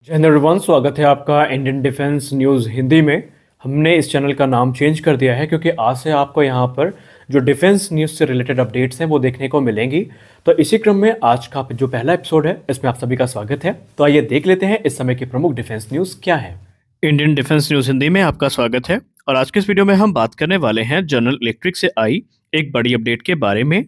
जय हिंद एवरीवन, स्वागत है आपका इंडियन डिफेंस न्यूज़ हिंदी में। हमने इस चैनल का नाम चेंज कर दिया है क्योंकि आज से आपको यहाँ पर जो डिफेंस न्यूज़ से रिलेटेड अपडेट्स हैं वो देखने को मिलेंगी। तो इसी क्रम में आज का जो पहला एपिसोड है इसमें आप सभी का स्वागत है। तो आइए देख लेते हैं इस समय की प्रमुख डिफेंस न्यूज़ क्या है। इंडियन डिफेंस न्यूज़ हिंदी में आपका स्वागत है और आज के इस वीडियो में हम बात करने वाले हैं जनरल इलेक्ट्रिक से आई एक बड़ी अपडेट के बारे में।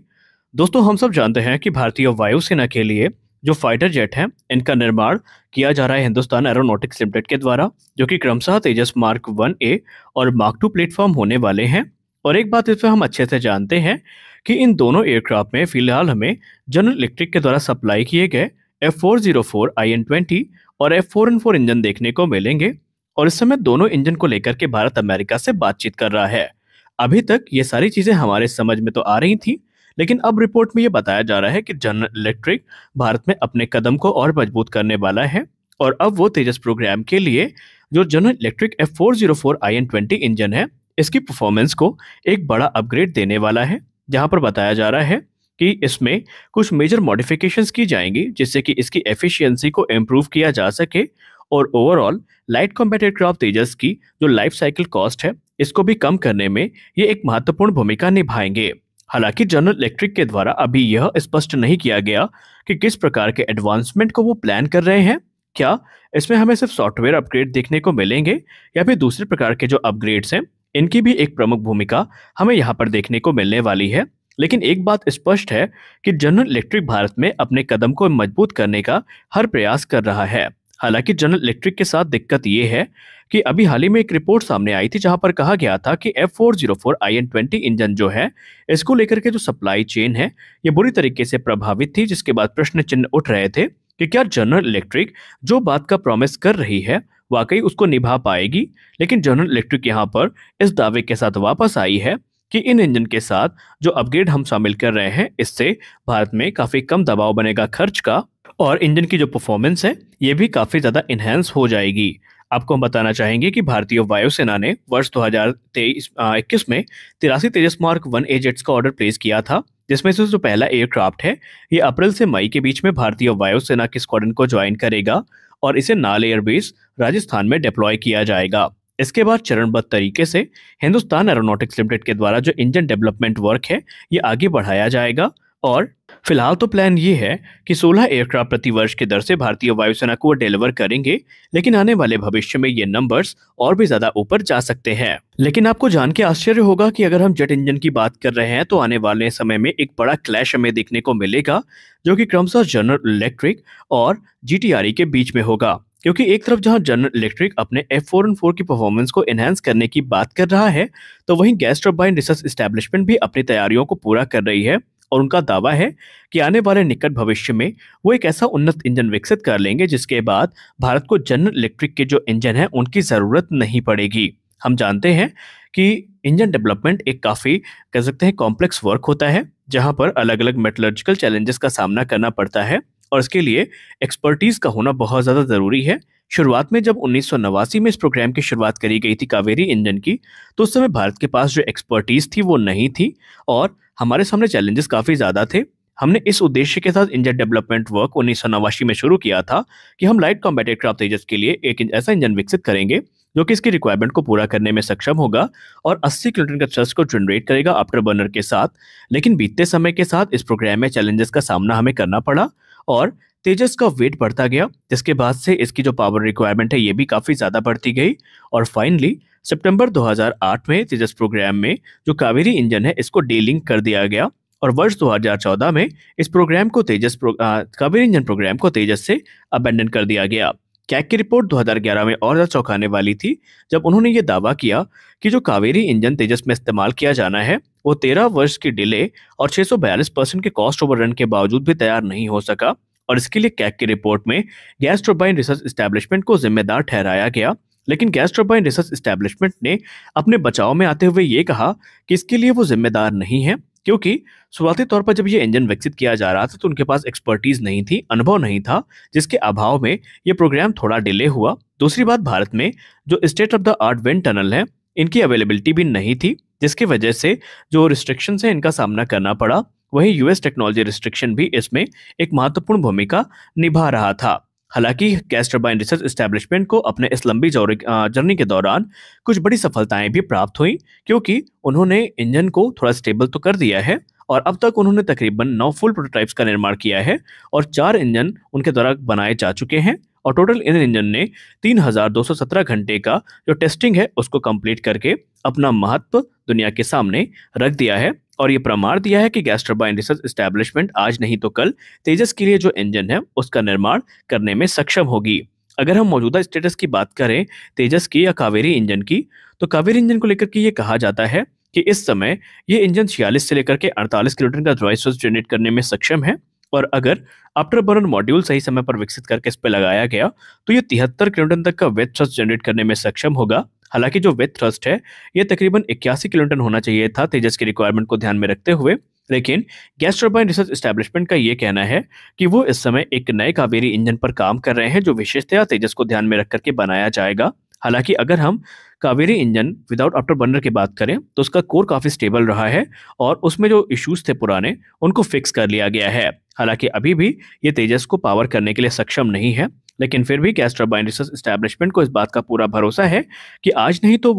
दोस्तों, हम सब जानते हैं कि भारतीय वायुसेना के लिए जो फाइटर जेट हैं इनका निर्माण किया जा रहा है हिंदुस्तान एरोनॉटिक्स लिमिटेड के द्वारा, जो कि क्रमशः तेजस मार्क 1A और मार्क 2 प्लेटफॉर्म होने वाले हैं। और एक बात इस पर हम अच्छे से जानते हैं कि इन दोनों एयरक्राफ्ट में फिलहाल हमें जनरल इलेक्ट्रिक के द्वारा सप्लाई किए गए F404 IN-20 और F4N4 इंजन देखने को मिलेंगे। और इस समय दोनों इंजन को लेकर के भारत अमेरिका से बातचीत कर रहा है। अभी तक ये सारी चीजें हमारे समझ में तो आ रही थी, लेकिन अब रिपोर्ट में ये बताया जा रहा है कि जनरल इलेक्ट्रिक भारत में अपने कदम को और मजबूत करने वाला है और अब वो तेजस प्रोग्राम के लिए जो general electric F404 IN-20 engine है इसकी परफॉर्मेंस को एक बड़ा अपग्रेड देने वाला है, जहां पर बताया जा रहा है कि इसमें कुछ मेजर मॉडिफिकेशंस की जाएंगी जिससे कि इसकी एफिशिएंसी को इम्प्रूव किया जा सके और ओवरऑल लाइट कॉम्बैट एयरक्राफ्ट तेजस की जो लाइफ साइकिल कॉस्ट है इसको भी कम करने में ये एक महत्वपूर्ण भूमिका निभाएंगे। हालांकि जनरल इलेक्ट्रिक के द्वारा अभी यह स्पष्ट नहीं किया गया कि किस प्रकार के एडवांसमेंट को वो प्लान कर रहे हैं। क्या इसमें हमें सिर्फ सॉफ्टवेयर अपग्रेड देखने को मिलेंगे या फिर दूसरे प्रकार के जो अपग्रेड्स हैं इनकी भी एक प्रमुख भूमिका हमें यहाँ पर देखने को मिलने वाली है। लेकिन एक बात स्पष्ट है कि जनरल इलेक्ट्रिक भारत में अपने कदम को मजबूत करने का हर प्रयास कर रहा है। हालांकि जनरल इलेक्ट्रिक के साथ दिक्कत ये है कि अभी हाल ही में एक रिपोर्ट सामने आई थी जहां पर कहा गया था कि F404 IN-20 इंजन जो है इसको लेकर के जो सप्लाई चेन है ये बुरी तरीके से प्रभावित थी, जिसके बाद प्रश्न चिन्ह उठ रहे थे कि क्या जनरल इलेक्ट्रिक जो बात का प्रॉमिस कर रही है वाकई उसको निभा पाएगी। लेकिन जनरल इलेक्ट्रिक यहाँ पर इस दावे के साथ वापस आई है कि इन इंजन के साथ जो अपग्रेड हम शामिल कर रहे हैं इससे भारत में काफी कम दबाव बनेगा खर्च का और इंजन की जो परफॉर्मेंस है ये भी काफी ज्यादा इनहेंस हो जाएगी। आपको हम बताना चाहेंगे कि भारतीय वायुसेना ने वर्ष 2023-21 में 83 तेजस मार्क 1A जेट्स का ऑर्डर प्लेस किया था, जिसमें से जो पहला एयरक्राफ्ट है ये अप्रैल से मई के बीच में भारतीय वायुसेना के स्क्वाड्रन को ज्वाइन करेगा और इसे नाल एयरबेस राजस्थान में डिप्लॉय किया जाएगा। इसके बाद चरणबद्ध तरीके से हिंदुस्तान एरोनॉटिक्स लिमिटेड के द्वारा जो इंजन डेवलपमेंट वर्क है ये आगे बढ़ाया जाएगा और फिलहाल तो प्लान ये है कि 16 एयरक्राफ्ट प्रति वर्ष की दर से भारतीय वायुसेना को डिलीवर करेंगे, लेकिन आने वाले भविष्य में ये नंबर्स और भी ज्यादा ऊपर जा सकते हैं। लेकिन आपको जान के आश्चर्य होगा कि अगर हम जेट इंजन की बात कर रहे हैं तो आने वाले समय में एक बड़ा क्लैश हमें देखने को मिलेगा, जो कि क्रमशः जनरल इलेक्ट्रिक और GTRE के बीच में होगा। क्योंकि एक तरफ जहां जनरल इलेक्ट्रिक अपने F4N4 की परफॉर्मेंस को एनहांस करने की बात कर रहा है, तो वहीं गैस टरबाइन रिसर्च एस्टेब्लिशमेंट भी अपनी तैयारियों को पूरा कर रही है और उनका दावा है कि आने वाले निकट भविष्य में वो एक ऐसा उन्नत इंजन विकसित कर लेंगे जिसके बाद भारत को जनरल इलेक्ट्रिक के जो इंजन है उनकी जरूरत नहीं पड़ेगी। हम जानते हैं कि इंजन डेवलपमेंट एक काफी कह सकते हैं कॉम्प्लेक्स वर्क होता है, जहां पर अलग अलग मेटलर्जिकल चैलेंजेस का सामना करना पड़ता है और इसके लिए एक्सपर्टीज का होना बहुत ज्यादा जरूरी है। शुरुआत में जब 1989 में इस प्रोग्राम की शुरुआत करी गई थी कावेरी इंजन की, तो उस समय भारत के पास जो एक्सपर्टीज थी वो नहीं थी और हमारे सामने चैलेंजेस काफी ज्यादा थे। हमने इस उद्देश्य के साथ इंजन डेवलपमेंट वर्क 1989 में शुरू किया था कि हम लाइट कॉम्बैट एयरक्राफ्ट तेजस के लिए एक ऐसा इंजन विकसित करेंगे जो कि इसकी रिक्वायरमेंट को पूरा करने में सक्षम होगा और 80 किलोन्यूटन का थ्रस्ट को जनरेट करेगा आफ्टर बर्नर के साथ। लेकिन बीतते समय के साथ इस प्रोग्राम में चैलेंजेस का सामना हमें करना पड़ा और तेजस का वेट बढ़ता गया, जिसके बाद से इसकी जो पावर रिक्वायरमेंट है ये भी काफी ज्यादा बढ़ती गई और फाइनली सितंबर 2008 में तेजस प्रोग्राम में जो कावेरी इंजन है इसको डीलिंक कर दिया गया और वर्ष 2014 में इस प्रोग्राम को कावेरी इंजन प्रोग्राम को तेजस से अबेंडन कर दिया गया। कैग की रिपोर्ट 2011 में और ज्यादा चौंकाने वाली थी जब उन्होंने ये दावा किया कि जो कावेरी इंजन तेजस में इस्तेमाल किया जाना है वो 13 वर्ष की डिले और 642% के कॉस्ट ओवररन के बावजूद भी तैयार नहीं हो सका और इसके लिए कैग की रिपोर्ट में गैस टरबाइन रिसर्च एस्टेब्लिशमेंट को जिम्मेदार ठहराया गया। लेकिन गैस टरबाइन रिसर्च एस्टेब्लिशमेंट ने अपने बचाव में आते हुए ये कहा कि इसके लिए वो जिम्मेदार नहीं है, क्योंकि शुरुआती तौर पर जब ये इंजन विकसित किया जा रहा था तो उनके पास एक्सपर्टीज नहीं थी, अनुभव नहीं था, जिसके अभाव में ये प्रोग्राम थोड़ा डिले हुआ। दूसरी बात, भारत में जो state of the art wind tunnel है इनकी अवेलेबिलिटी भी नहीं थी, जिसकी वजह से जो रिस्ट्रिक्शंस है इनका सामना करना पड़ा। वहीं यूएस टेक्नोलॉजी रिस्ट्रिक्शन भी इसमें एक महत्वपूर्ण भूमिका निभा रहा था। हालांकि गैस टरबाइन रिसर्च एस्टेब्लिशमेंट को अपने इस लंबी जर्नी के दौरान कुछ बड़ी सफलताएं भी प्राप्त हुई, क्योंकि उन्होंने इंजन को थोड़ा स्टेबल तो कर दिया है और अब तक उन्होंने तकरीबन 9 फुल प्रोटोटाइप्स का निर्माण किया है और 4 इंजन उनके द्वारा बनाए जा चुके हैं। और टोटल इन इंजन ने 3217 घंटे का जो टेस्टिंग है उसको कंप्लीट करके अपना महत्व दुनिया के सामने रख दिया है और ये प्रमाण दिया है कि गैस टरबाइन रिसर्च एस्टेब्लिशमेंट आज नहीं तो कल तेजस के लिए जो इंजन है उसका निर्माण करने में सक्षम होगी। अगर हम मौजूदा स्टेटस की बात करें तेजस की या कावेरी इंजन की, तो कावेरी इंजन को लेकर के ये कहा जाता है कि इस समय ये इंजन 46 से लेकर के 48 किलोमीटर का ड्राई थ्रस्ट जनरेट करने में सक्षम है और अगर आफ्टर बर्नर मॉड्यूल सही समय पर विकसित करके इस पर लगाया गया तो ये 73 किलोमीटर तक का वेट थ्रस्ट जनरेट करने में सक्षम होगा। हालांकि जो वेट थ्रस्ट है ये तकरीबन 81 किलोमीटर होना चाहिए था तेजस की रिक्वायरमेंट को ध्यान में रखते हुए, लेकिन गैस टरबाइन रिसर्च एस्टेब्लिशमेंट का ये कहना है कि वो इस समय एक नए कावेरी इंजन पर काम कर रहे हैं जो विशेषतया तेजस को ध्यान में रख करके बनाया जाएगा। हालांकि अगर हम Kaveri engine without after burner की बात करें तो उसका कोर काफी स्टेबल रहा है और उसमें जो इश्यूज थे पुराने उनको फिक्स कर लिया गया है। हालांकि अभी भी ये तेजस को पावर करने के लिए सक्षम नहीं है, लेकिन फिर भी गैस टरबाइन रिसर्च एस्टेब्लिशमेंट को इस बात का पूरा भरोसा है कि आज नहीं तो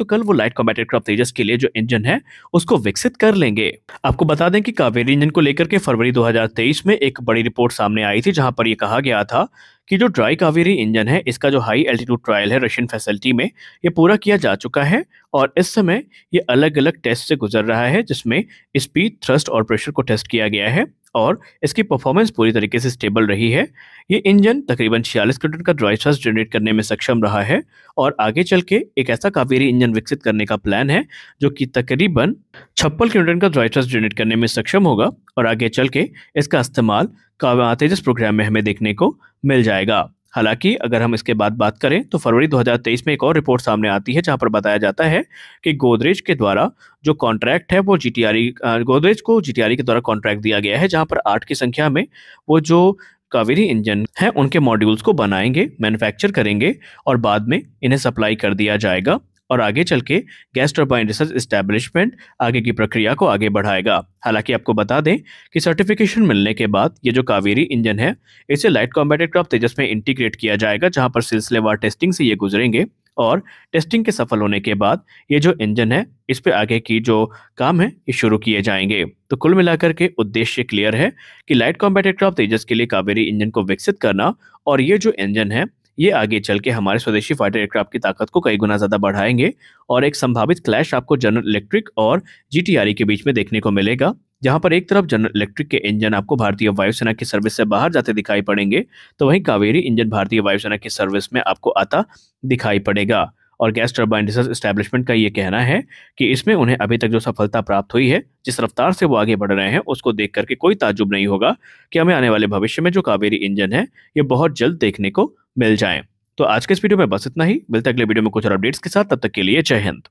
कल वो लाइट कॉम्बैट एयरक्राफ्ट तेजस के लिए जो इंजन है उसको विकसित कर लेंगे। आपको बता दें कि कावेरी इंजन को लेकर के फरवरी 2023 में एक बड़ी रिपोर्ट सामने आई थी जहां पर यह कहा गया था कि जो ड्राई कावेरी इंजन है इसका जो हाई एल्टीट्यूड ट्रायल है रशियन फैसिलिटी में ये पूरा किया जा चुका है और इस समय ये अलग अलग टेस्ट से गुजर रहा है जिसमें स्पीड, थ्रस्ट और प्रेशर को टेस्ट किया गया है और इसकी परफॉर्मेंस पूरी तरीके से स्टेबल रही है। ये इंजन तकरीबन 46 किलोमीटर का ड्राई थ्रस्ट जनरेट करने में सक्षम रहा है और आगे चल के एक ऐसा कावेरी इंजन विकसित करने का प्लान है जो कि तकरीबन 56 किलोमीटर का ड्राई थ्रस्ट जनरेट करने में सक्षम होगा और आगे चल के इसका इस्तेमाल तेजस प्रोग्राम में हमें देखने को मिल जाएगा। हालांकि अगर हम इसके बाद बात करें तो फरवरी 2023 में एक और रिपोर्ट सामने आती है जहां पर बताया जाता है कि गोदरेज के द्वारा जो कॉन्ट्रैक्ट है वो गोदरेज को जीटीआरई के द्वारा कॉन्ट्रैक्ट दिया गया है जहां पर 8 की संख्या में वो जो कावेरी इंजन है उनके मॉड्यूल्स को बनाएंगे, मैन्युफैक्चर करेंगे और बाद में इन्हें सप्लाई कर दिया जाएगा और आगे चल के गैस टरबाइन रिसर्च एस्टेब्लिशमेंट आगे की प्रक्रिया को आगे बढ़ाएगा। हालांकि आपको बता दें कि सर्टिफिकेशन मिलने के बाद ये जो कावेरी इंजन है इसे लाइट कॉम्बैट एयरक्राफ्ट तेजस में इंटीग्रेट किया जाएगा जहां पर सिलसिलेवार टेस्टिंग से ये गुजरेंगे और टेस्टिंग के सफल होने के बाद ये जो इंजन है इस पे आगे की जो काम है ये शुरू किए जाएंगे। तो कुल मिलाकर के उद्देश्य क्लियर है कि लाइट कॉम्बैट एयरक्राफ्ट तेजस के लिए कावेरी इंजन को विकसित करना और ये जो इंजन है ये आगे चल के हमारे स्वदेशी फाइटर एयरक्राफ्ट की ताकत को कई गुना ज्यादा बढ़ाएंगे और एक संभावित क्लैश आपको जनरल इलेक्ट्रिक और जीटीआरई के बीच में देखने को मिलेगा, जहां पर एक तरफ जनरल इलेक्ट्रिक के इंजन आपको भारतीय वायुसेना की सर्विस से बाहर जाते दिखाई पड़ेंगे तो वहीं कावेरी इंजन भारतीय वायुसेना की सर्विस में आपको आता दिखाई पड़ेगा। और गैस टरबाइन रिसर्च एस्टेब्लिशमेंट का ये कहना है कि इसमें उन्हें अभी तक जो सफलता प्राप्त हुई है, जिस रफ्तार से वो आगे बढ़ रहे हैं उसको देख करके कोई ताज्जुब नहीं होगा कि हमें आने वाले भविष्य में जो कावेरी इंजन है ये बहुत जल्द देखने को मिल जाए। तो आज के इस वीडियो में बस इतना ही, मिलते हैं अगले वीडियो में कुछ और अपडेट्स के साथ, तब तक के लिए जय हिंद।